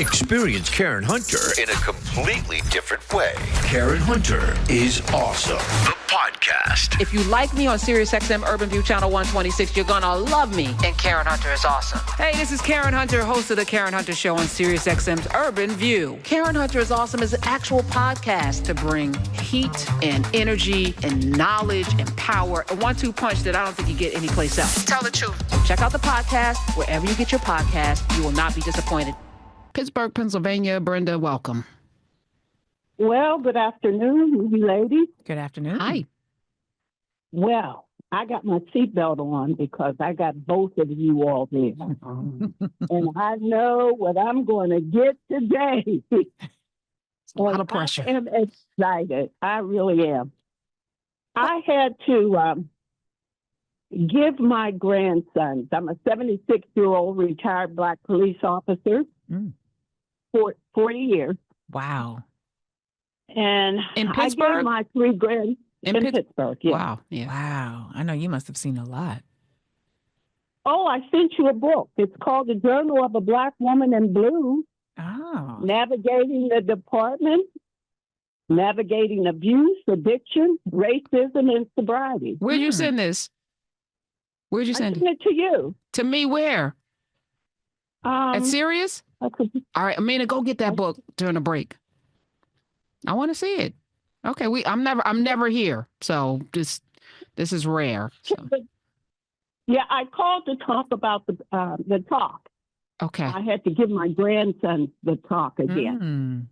Experience Karen Hunter in a completely different way. Karen Hunter is awesome. The podcast. If you like me on SiriusXM Urban View Channel 126, you're going to love me in Karen Hunter is Awesome. Hey, this is Karen Hunter, host of The Karen Hunter Show on SiriusXM's Urban View. Karen Hunter is Awesome is an actual podcast to bring heat and energy and knowledge and power. A 1-2 punch that I don't think you get anyplace else. Tell the truth. Check out the podcast wherever you get your podcast. You will not be disappointed. Pittsburgh, Pennsylvania. Brenda, welcome. Well, good afternoon, you ladies. Good afternoon. Hi. Well, I got my seatbelt on because I got both of you all there. And I know what I'm going to get today. A lot of pressure. I am excited. I really am. I had to give my grandsons, I'm a 76-year-old retired Black police officer, for 40 years. Wow. And In I Pittsburgh? gave my three grandsons in Pittsburgh. Yeah. Wow. Yeah. Wow. I know you must have seen a lot. Oh, I sent you a book. It's called The Journal of a Black Woman in Blue, Oh. Navigating the Department, Navigating Abuse, Addiction, Racism, and Sobriety. Where'd you send this? Where'd you I send sent it? it to you. To me, where? At Sirius? All right, Amina, go get that book during the break. I want to see it. Okay, I'm never here, so this is rare. So. Yeah, I called to talk about the talk. Okay. I had to give my grandsons the talk again.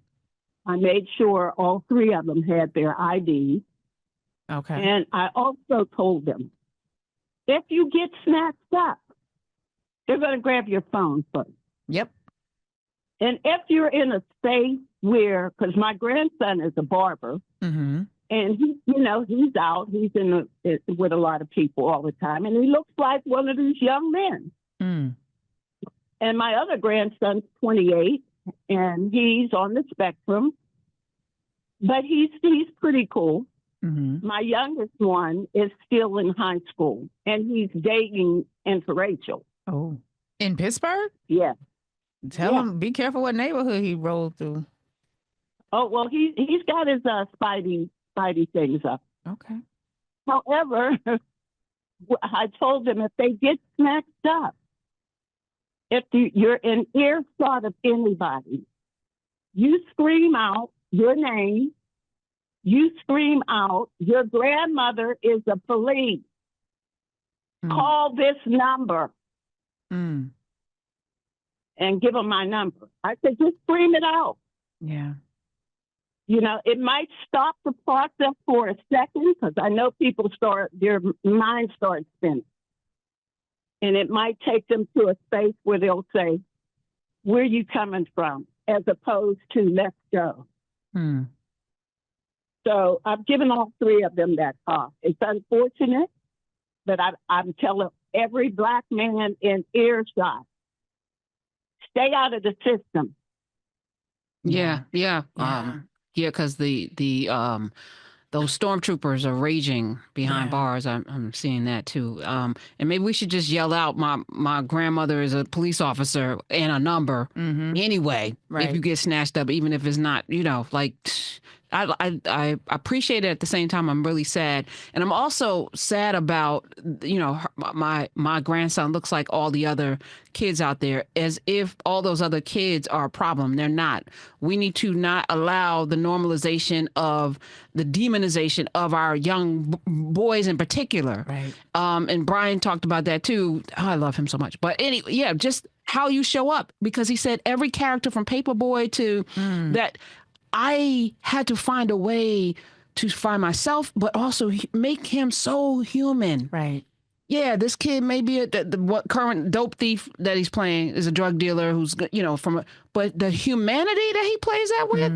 I made sure all three of them had their ID. Okay. And I also told them, if you get snatched up, they're going to grab your phone first. Yep. And if you're in a space where, because my grandson is a barber, Mm-hmm. and he's out, he's with a lot of people all the time, and he looks like one of these young men. Mm. And my other grandson's 28, and he's on the spectrum, but he's pretty cool. Mm-hmm. My youngest one is still in high school, and he's dating interracial. Oh. In Pittsburgh? Yeah. Tell him, be careful what neighborhood he rolled through. Oh, well, he's got his spidey things up. Okay. However, I told them if they get snatched up, if you're in earshot of anybody, you scream out your name, you scream out, your grandmother is the police. Call this number. Mm. And give them my number. I said, just scream it out. Yeah. It might stop the process for a second because I know their minds start spinning. And it might take them to a space where they'll say, where are you coming from? As opposed to let's go. Mm. So I've given all three of them that talk. It's unfortunate, but I'm telling every Black man in earshot, stay out of the system. Yeah. Because those stormtroopers are raging behind bars. I'm seeing that too. And maybe we should just yell out, my grandmother is a police officer and a number. Mm-hmm. Anyway, Right. if you get snatched up, even if it's not, I appreciate it. At the same time, I'm really sad. And I'm also sad about, my grandson looks like all the other kids out there, as if all those other kids are a problem. They're not. We need to not allow the normalization of the demonization of our young boys in particular. Right. And Brian talked about that too. Oh, I love him so much. But anyway, yeah, just how you show up, because he said every character from Paperboy to that, I had to find a way to find myself, but also make him so human. Right. Yeah, this kid may be what current dope thief that he's playing is a drug dealer who's, but the humanity that he plays that with.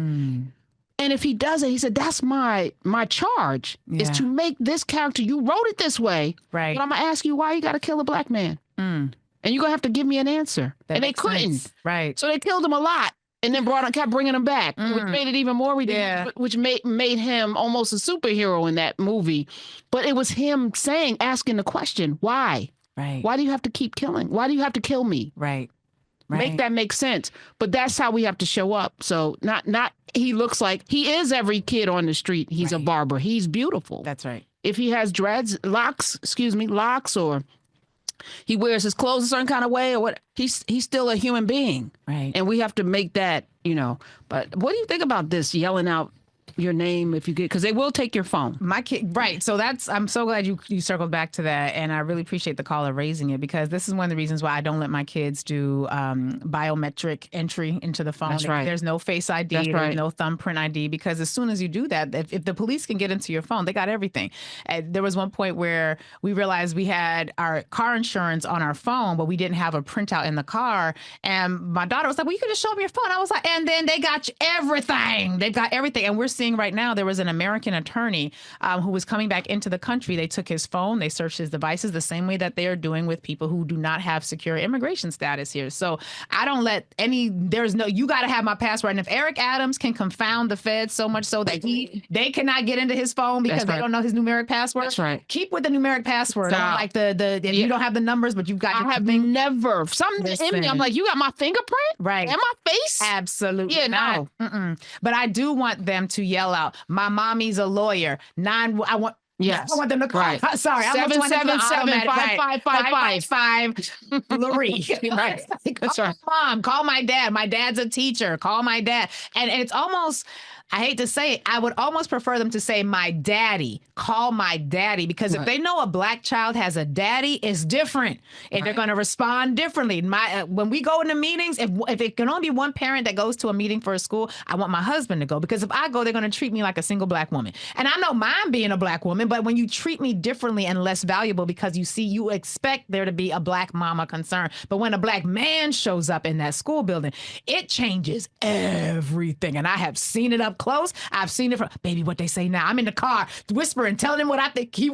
And if he does it, he said, that's my charge is to make this character. You wrote it this way. Right. But I'm going to ask you why you got to kill a Black man. And you're going to have to give me an answer. And they couldn't. Sense. Right. So they killed him a lot. And then kept bringing him back, which made it even more ridiculous, which made him almost a superhero in that movie. But it was him asking the question, why? Right. Why do you have to keep killing? Why do you have to kill me? Right. Make that make sense. But that's how we have to show up. So not he looks like he is every kid on the street. He's a barber. He's beautiful. That's right. If he has locks, or he wears his clothes a certain kind of way or what, he's still a human being. Right. And we have to make that, But what do you think about this yelling out your name if you get, because they will take your phone. My kid, right. So I'm so glad you circled back to that. And I really appreciate the caller raising it, because this is one of the reasons why I don't let my kids do biometric entry into the phone. That's right. There's no face ID, there's no thumbprint ID, because as soon as you do that, if the police can get into your phone, they got everything. There was one point where we realized we had our car insurance on our phone, but we didn't have a printout in the car. And my daughter was like, well, you could just show them your phone. I was like, and then they got everything. They've got everything. And we're seeing right now, there was an American attorney who was coming back into the country. They took his phone, they searched his devices the same way that they are doing with people who do not have secure immigration status here. So I don't let you got to have my password. And if Eric Adams can confound the feds so much so that they cannot get into his phone because they don't know his numeric password. That's right. Keep with the numeric password. Like you don't have the numbers, but you've got. I have never something in me. I'm like, you got my fingerprint, right, and my face. Absolutely. Yeah, no. But I do want them to yell out, "My mommy's a lawyer." Yes. I want them to call. Right. Sorry, I 777-555-555 Larry. Right. That's right. Mom, call my dad. My dad's a teacher. Call my dad. And it's almost, I hate to say it, I would almost prefer them to say my daddy. Call my daddy, because if they know a black child has a daddy, it's different, and they're going to respond differently. When we go into meetings, if it can only be one parent that goes to a meeting for a school, I want my husband to go, because if I go, they're going to treat me like a single black woman. And I know mine being a black woman, but when you treat me differently and less valuable, because you expect there to be a black mama concern, but when a black man shows up in that school building, it changes everything. And I have seen it up close. I've seen it from, baby, what they say now. I'm in the car whispering, telling him what I think he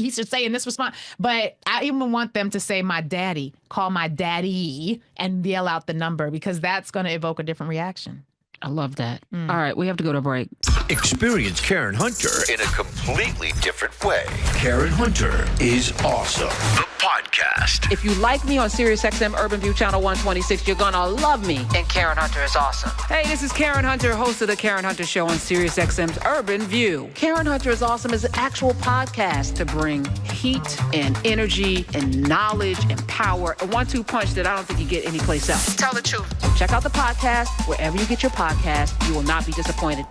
should say in this response. But I even want them to say my daddy, call my daddy, and yell out the number, because that's going to evoke a different reaction. I love that. All right, we have to go to break. Experience Karen Hunter in a completely different way. Karen Hunter is awesome. The podcast. If you like me on SiriusXM Urban View Channel 126, you're gonna love me. And Karen Hunter is awesome. Hey, this is Karen Hunter, host of the Karen Hunter Show on SiriusXM's Urban View. Karen Hunter is awesome is an actual podcast to bring heat and energy and knowledge and power. A 1-2 punch that I don't think you get anyplace else. Tell the truth. Check out the podcast wherever you get your podcast. You will not be disappointed.